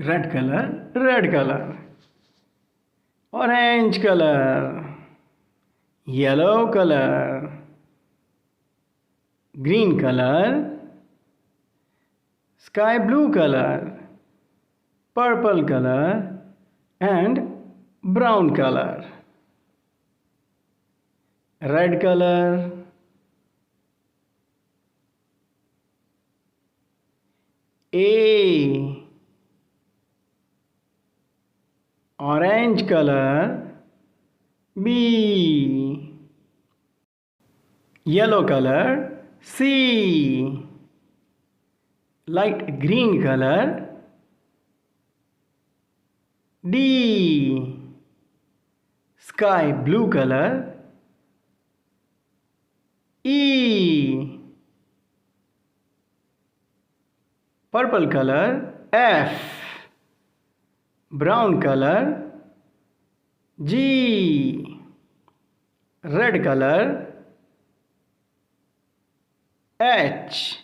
red color, orange color, yellow color, green color, sky blue color, purple color, and brown color. Red color, A. Orange color, B. Yellow color, C. Light green color, D. Sky blue color, E. Purple color, F. Brown color, G. Red color, H.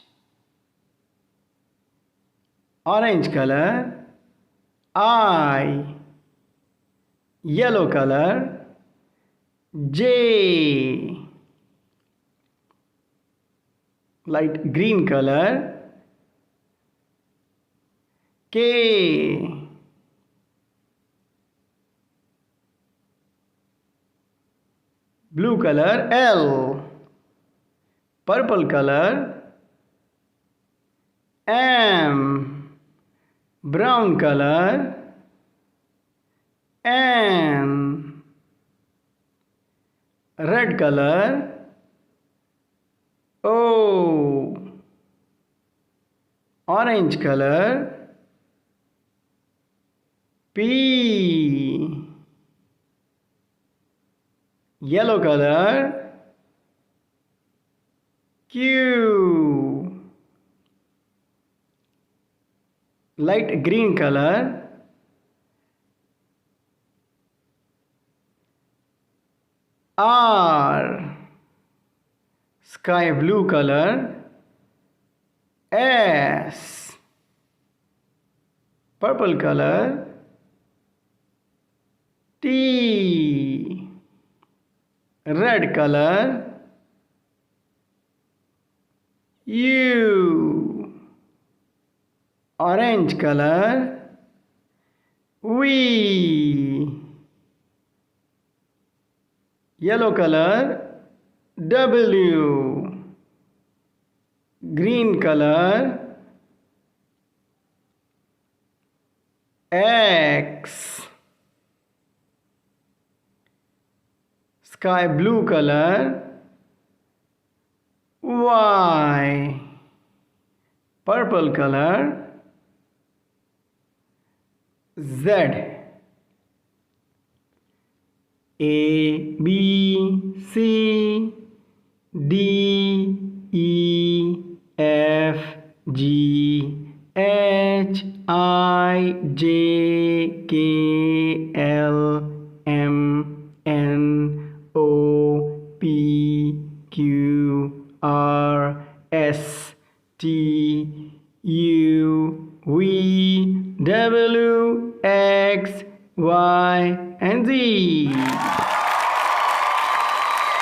Orange color, I. Yellow color, J. Light green color, K. Blue color, L. Purple color, M. Brown color, N. Red color, O. Orange color, P. Yellow color, Q. Light green color, R. Sky blue color, S. Purple color, T. Red color, U. Orange color, V. Yellow color, W. Green color, X. Sky blue color, Y. Purple color, Z. A, B, C, D, E, F, G, H, I, J, K, L, M, N, O, P, Q, R, S, T,